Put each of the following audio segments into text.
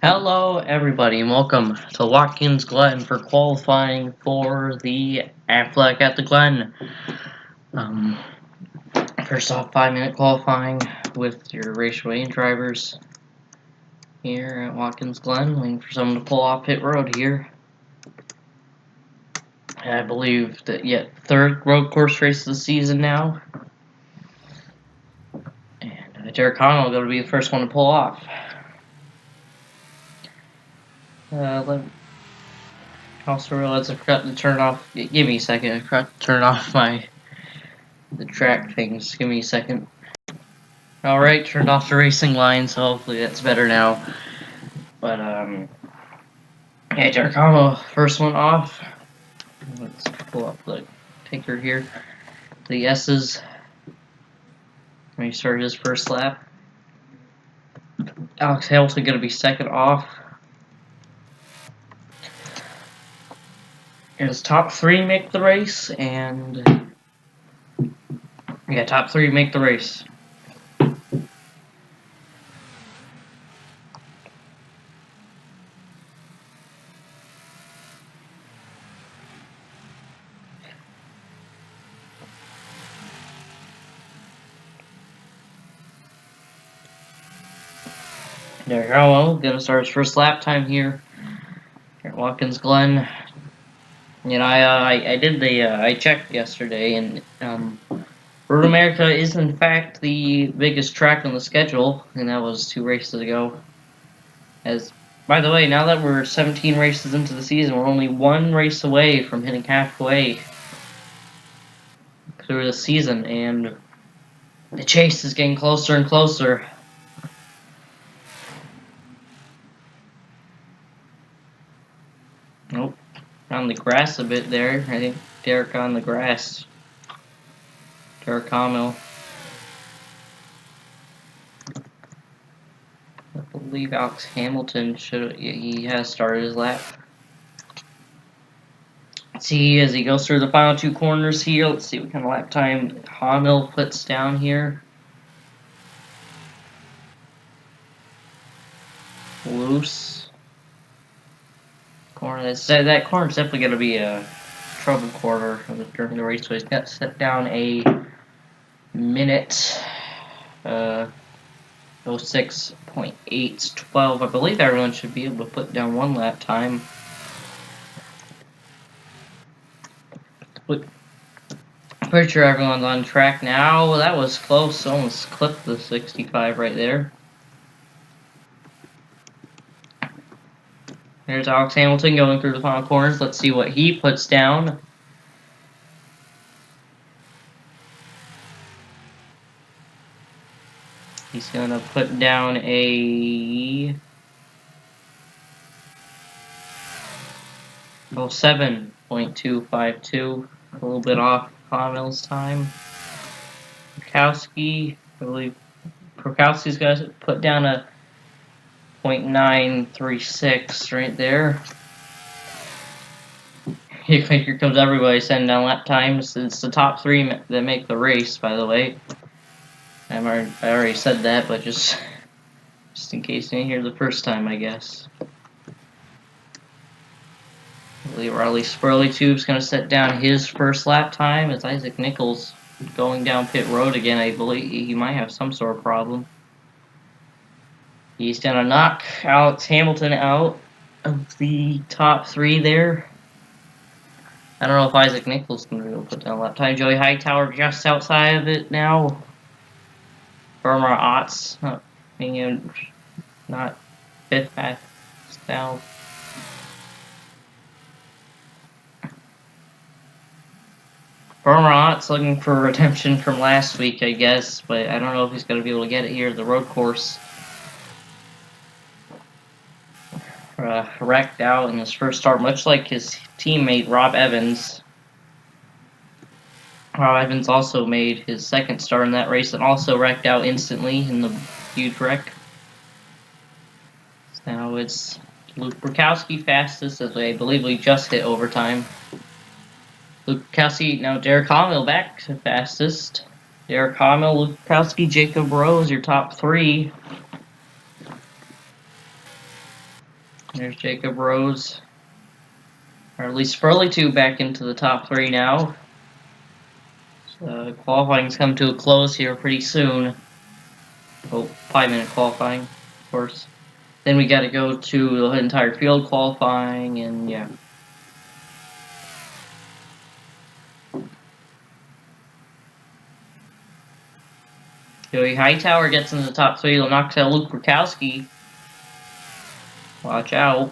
Hello, everybody, and welcome to Watkins Glen for qualifying for the Aflac at the Glen. Um, First off, 5-minute qualifying with your raceway drivers here at Watkins Glen, waiting for someone to pull off pit road here. I believe that third road course race of the season now, and Derek Connell going to be the first one to pull off. Let's forgot to turn off. Give me a second. I forgot to turn off the track things. Give me a second. Alright, turned off the racing line, so hopefully that's better now. But, yeah, Giacomo, first one off. Let's pull up the ticker here. The S's. When he started his first lap. Alex Hamilton going to be second off. His top three make the race, and yeah, top three make the race. There you go. Gonna start his first lap time here at Watkins Glen. You know, I checked yesterday, and Road America is in fact the biggest track on the schedule, and that was 2 races ago. As by the way, now that we're 17 races into the season, we're only 1 race away from hitting halfway through the season, and the chase is getting closer and closer. Nope, on the grass a bit there. I think Derek on the grass. Derek Hamill. I believe Alex Hamilton he has started his lap. Let's see as he goes through the final 2 corners here. Let's see what kind of lap time Hamill puts down here. Loose. Corner. That corner is definitely going to be a trouble corner during the race. So he's got to set down a minute. 06.812. I believe everyone should be able to put down 1 lap time. Pretty sure everyone's on track now. Well, that was close. Almost clipped the 65 right there. There's Alex Hamilton going through the final corners. Let's see what he puts down. He's going to put down a 7.252, a little bit off Hamill's time. Prokowski's going to put down a 0.936 right there. Here comes everybody sending down lap times. It's the top 3 that make the race, by the way. I already said that, but just in case you didn't hear the first time, I guess. I believe Riley Spurley Tube's going to set down his first lap time. It's Isaac Nichols going down pit road again. I believe he might have some sort of problem. He's going to knock Alex Hamilton out of the top 3 there. I don't know if Isaac Nichols can be able to put down lap time. Joey Hightower just outside of it now. Burma Otts not 5th path south. Burma Otts looking for redemption from last week, I guess, but I don't know if he's going to be able to get it here at the road course. Wrecked out in his first start, much like his teammate Rob Evans. Rob Evans also made his second start in that race and also wrecked out instantly in the huge wreck. So now it's Luke Burkowski fastest, as I believe we just hit overtime. Luke Burkowski, now Derek Hamill back to fastest. Derek Hamill, Luke Burkowski, Jacob Rose, your top 3. There's Jacob Rose. Or at least Furley 2 back into the top 3 now. So qualifying's come to a close here pretty soon. Oh, 5-minute qualifying, of course. Then we gotta go to the entire field qualifying, and yeah. Joey Hightower gets in the top 3, knocks out Luke Rakowski. Watch out.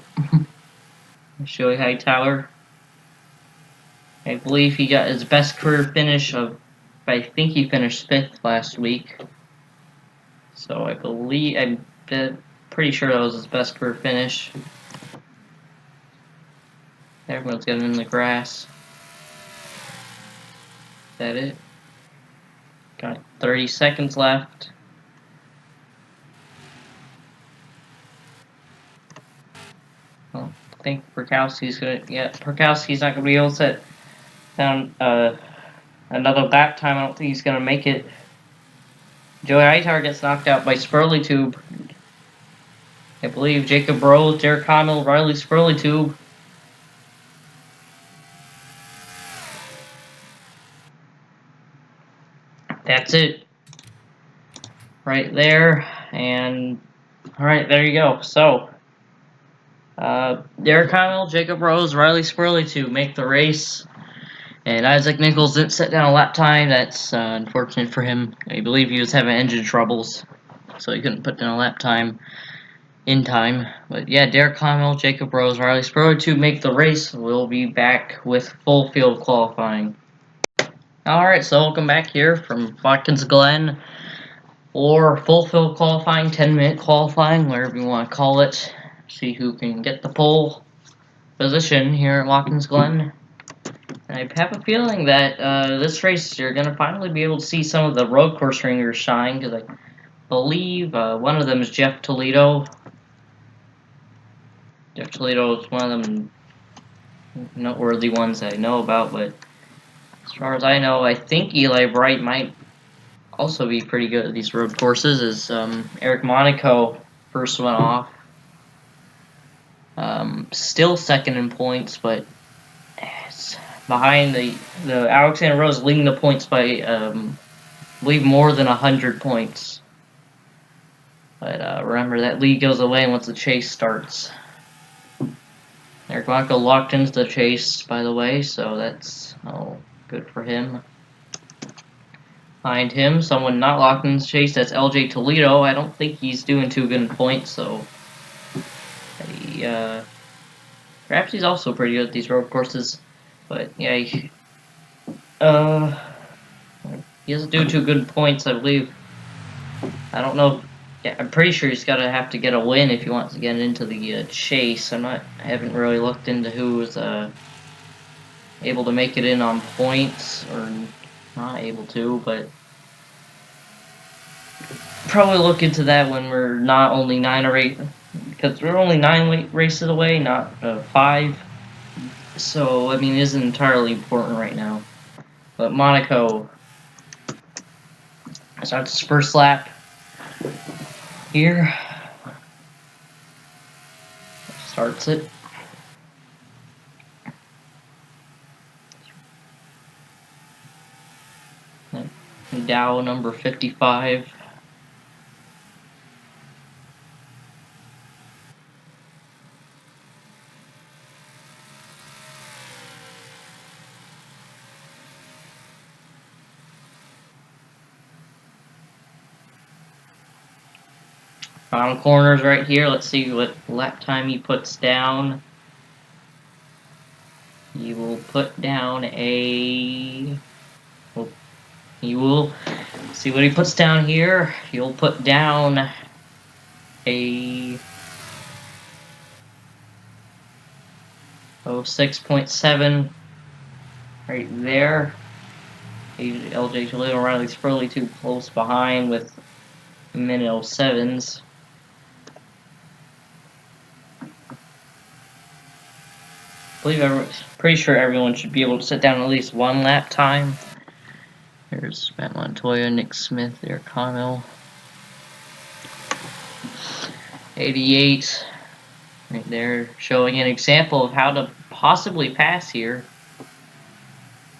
Joey Hightower. I believe he got his best career finish of, I think he finished 5th last week. So I'm pretty sure that was his best career finish. Everyone's getting in the grass. Is that it? Got 30 seconds left. Well, I think Perkowski's not gonna be able to set down another lap time. I don't think he's gonna make it. Joey Hightower gets knocked out by Spurley Tube. I believe Jacob Rose, Derek Hamill, Riley Spurley Tube. That's it. Right there. And alright, there you go. So Derek Hamill, Jacob Rose, Riley Spurley to make the race. And Isaac Nichols didn't set down a lap time. That's unfortunate for him. I believe he was having engine troubles, so he couldn't put down a lap time in time. But yeah, Derek Hamill, Jacob Rose, Riley Spurley to make the race. We'll be back with full field qualifying. Alright, so welcome back here from Watkins Glen, or full field qualifying, 10-minute qualifying, whatever you want to call it. See who can get the pole position here at Watkins Glen. And I have a feeling that this race you're going to finally be able to see some of the road course ringers shine, because I believe one of them is Jeff Toledo. Jeff Toledo is one of them noteworthy ones that I know about, but as far as I know, I think Eli Bright might also be pretty good at these road courses, as Eric Monaco first went off. Still second in points, but it's behind the Alexander Rose, leading the points by I believe more than 100 points. But remember, that lead goes away once the chase starts. Eric Monaco locked into the chase, by the way, so that's good for him. Behind him, someone not locked in the chase, that's LJ Toledo. I don't think he's doing too good in points, so perhaps he's also pretty good at these road courses. But yeah, he doesn't do too good in points, I believe. I don't know. Yeah, I'm pretty sure he's have to get a win if he wants to get into the chase. I haven't really looked into who was able to make it in on points or not able to, but probably look into that when we're not only 9 or 8, because we're only 9 races away, not 5. So I mean, it isn't entirely important right now. But Monaco starts his first lap here. Starts it. Dow number 55. Final corners right here. Let's see what lap time he puts down. He will put down a... Well, he will see what he puts down here. He'll put down a 06.7 right there. LJ Toledo, Riley Spurley too close behind with a minute 07s. Pretty sure everyone should be able to sit down at least 1 lap time. There's Matt Montoya, Nick Smith, Eric Hamill. 88. Right there, showing an example of how to possibly pass here.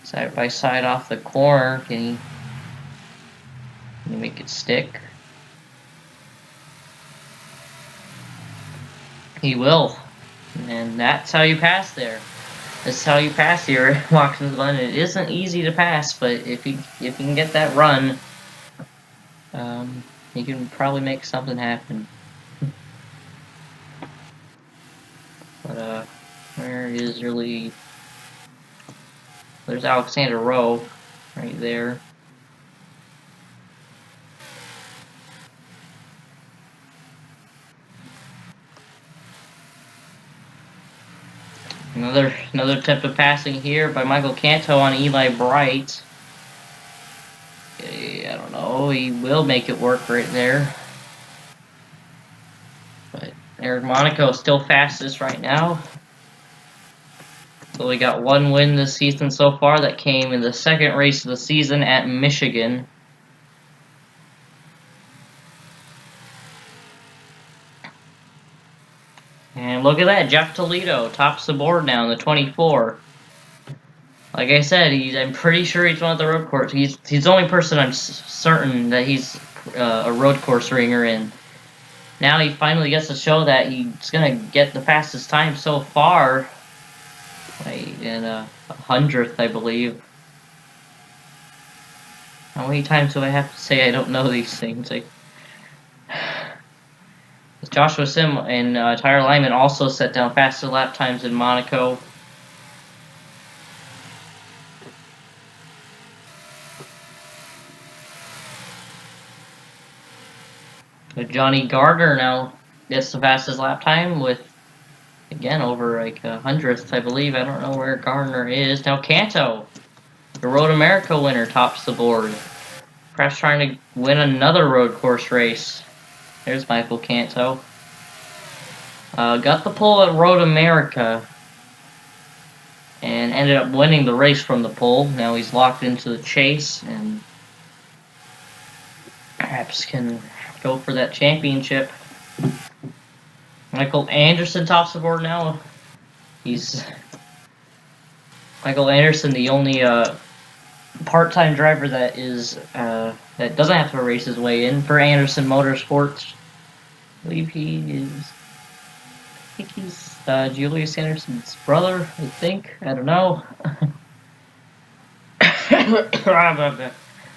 Side by side off the corner. Can you make it stick? He will. And that's how you pass there. That's how you pass here at Watkins Glen. It isn't easy to pass, but if you can get that run, you can probably make something happen. But where is your lead? There's Alexander Rowe right there. Another attempt of passing here by Michael Canto on Eli Bright. Okay, I don't know. He will make it work right there. But Eric Monaco is still fastest right now. So we got one win this season so far. That came in the second race of the season at Michigan. And look at that, Jeff Toledo tops the board now in the 24. Like I said, I'm pretty sure he's one of the road course. He's the only person I'm certain that he's a road course ringer in. Now he finally gets to show that he's gonna get the fastest time so far. In a 100th, I believe. How many times do I have to say I don't know these things? Joshua Sim and Tyler Lyman also set down faster lap times in Monaco. But Johnny Gardner now gets the fastest lap time with, again, over like a 100th, I believe. I don't know where Gardner is. Now Canto, the Road America winner, tops the board. Perhaps trying to win another road course race. There's Michael Canto. Got the pole at Road America and ended up winning the race from the pole. Now he's locked into the chase and perhaps can go for that championship. Michael Anderson tops the board now. Michael Anderson, the only part-time driver that that doesn't have to race his way in for Anderson Motorsports. I believe he's Julius Anderson's brother, I think. I don't know.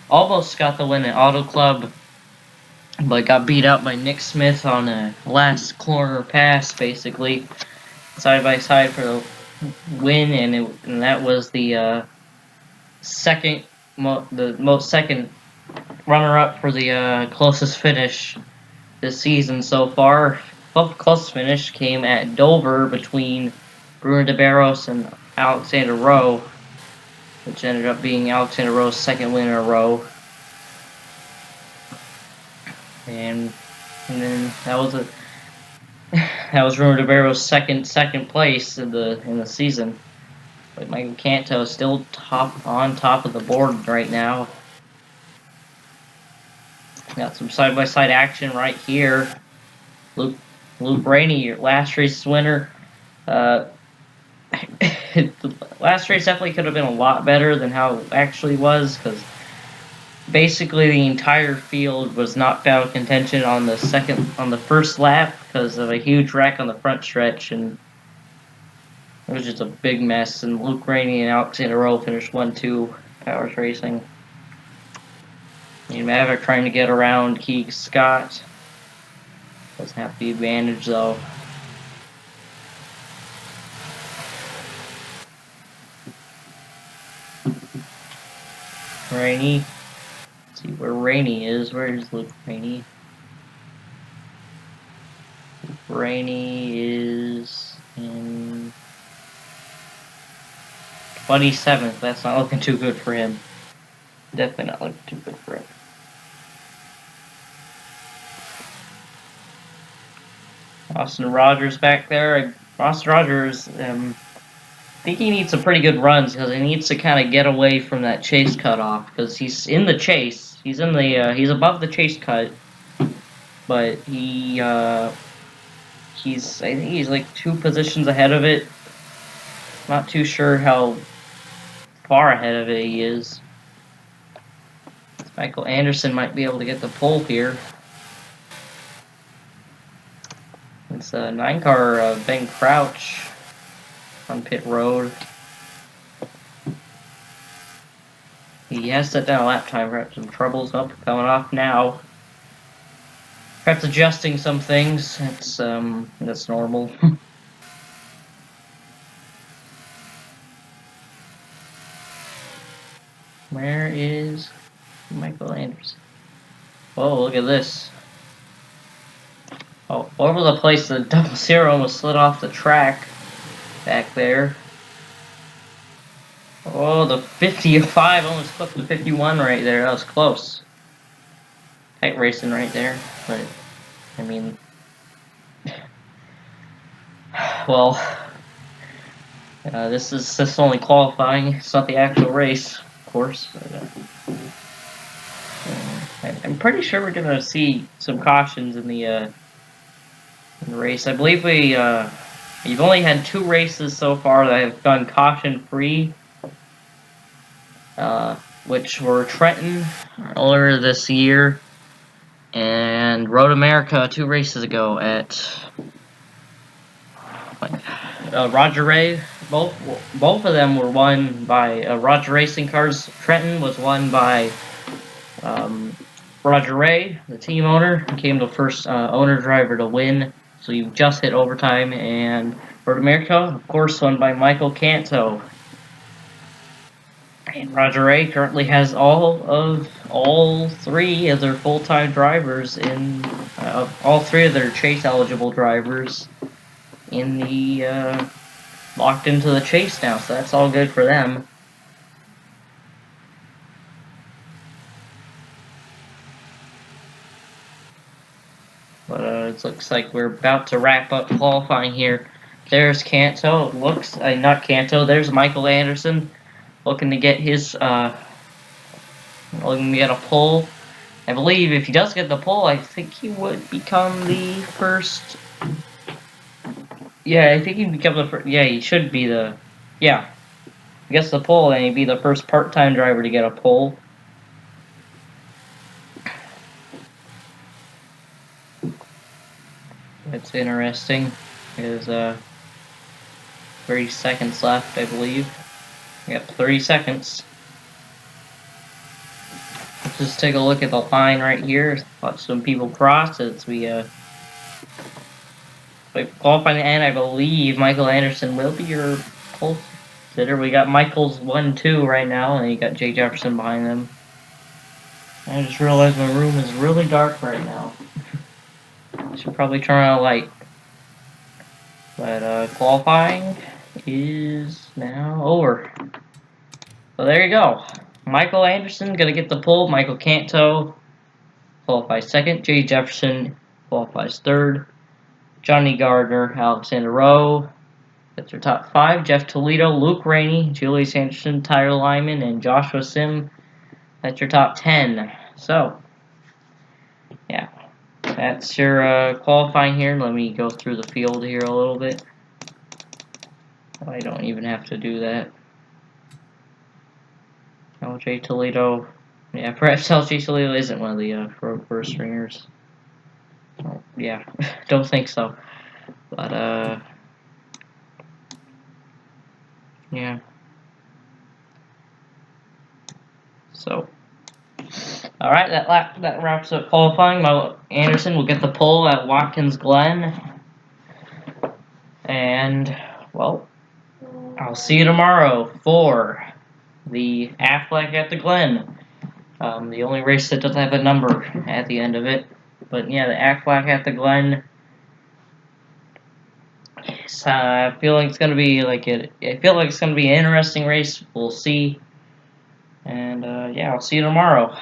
Almost got the win at Auto Club, but got beat out by Nick Smith on a last corner pass, basically. Side by side for the win, and that was the second runner-up for the closest finish this season so far. The closest finish came at Dover between Bruno de Barros and Alexander Rowe, which ended up being Alexander Rowe's second win in a row. And then that was Bruno de Barros' second place in the season. But Michael Canto is still on top of the board right now. Got some side-by-side action right here. Luke Rainey, your last race winner. The last race definitely could have been a lot better than how it actually was, because basically the entire field was not found contention on the first lap because of a huge wreck on the front stretch, and it was just a big mess. And Luke Rainey and Alexander Rowe finished 1-2 Powers Racing. Maverick trying to get around Keeg Scott. Doesn't have the advantage though. Rainey. Let's see where Rainey is. Where's Luke Rainey? Luke Rainey is in 27th. That's not looking too good for him. Definitely not looking too good for him. Austin Rogers back there. Austin Rogers, I think he needs some pretty good runs because he needs to kind of get away from that chase cutoff, because he's in the chase. He's he's above the chase cut, but he's I think he's like 2 positions ahead of it. Not too sure how far ahead of it he is. Michael Anderson might be able to get the pole here. It's a 9-car Ben Crouch on pit road. He has set down a lap time, perhaps some troubles up coming off now. Perhaps adjusting some things. That's normal. Where is Michael Anderson? Whoa, look at this. Oh, over the place, the 00 almost slid off the track back there. Oh, the 55 almost clipped the 51 right there. That was close. Tight racing right there. But, I mean, well, this is only qualifying. It's not the actual race, of course. But, I'm pretty sure we're gonna see some cautions in the race. I believe we've only had 2 races so far that have gone caution-free, which were Trenton earlier this year and Road America 2 races ago at Roger Ray. Both of them were won by Roger Racing Cars. Trenton was won by Roger Ray, the team owner, became the first owner driver to win. So you just hit overtime, and Road America, of course, won by Michael Canto. And Roger Ray currently has all 3 of their full-time drivers in all 3 of their chase-eligible drivers in the locked into the chase now. So that's all good for them. But it looks like we're about to wrap up qualifying here. There's Canto. It looks not Canto. There's Michael Anderson looking to get his looking to get a pole. I believe if he does get the pole, I think he would become the first. Yeah, I think he'd become the first. Yeah, he should be the. Yeah, he gets the pole, and he'd be the first part-time driver to get a pole. It's interesting. There's 30 seconds left, I believe. Yep, 30 seconds. Let's just take a look at the line right here. Watch some people cross as we qualify the end. I believe Michael Anderson will be your pole sitter. We got Michael's 1-2 right now, and you got Jay Jefferson behind them. I just realized my room is really dark right now. I should probably turn on a light. But qualifying is now over. So there you go. Michael Anderson gonna get the pole. Michael Canto qualifies second. Jay Jefferson qualifies third. Johnny Gardner, Alexander Rowe. That's your top 5. Jeff Toledo, Luke Rainey, Julius Anderson, Tyler Lyman, and Joshua Sim. That's your top 10. So, yeah. That's your qualifying here. Let me go through the field here a little bit. I don't even have to do that. LJ Toledo. Yeah, perhaps LJ Toledo isn't one of the road first stringers. Oh, yeah, don't think so. But, yeah. So, alright, that wraps up qualifying. Anderson will get the pole at Watkins Glen. And, well, I'll see you tomorrow for the Aflac at the Glen. The only race that doesn't have a number at the end of it. But yeah, the Aflac at the Glen. I feel like it's gonna be I feel like it's gonna be an interesting race. We'll see. And yeah, I'll see you tomorrow.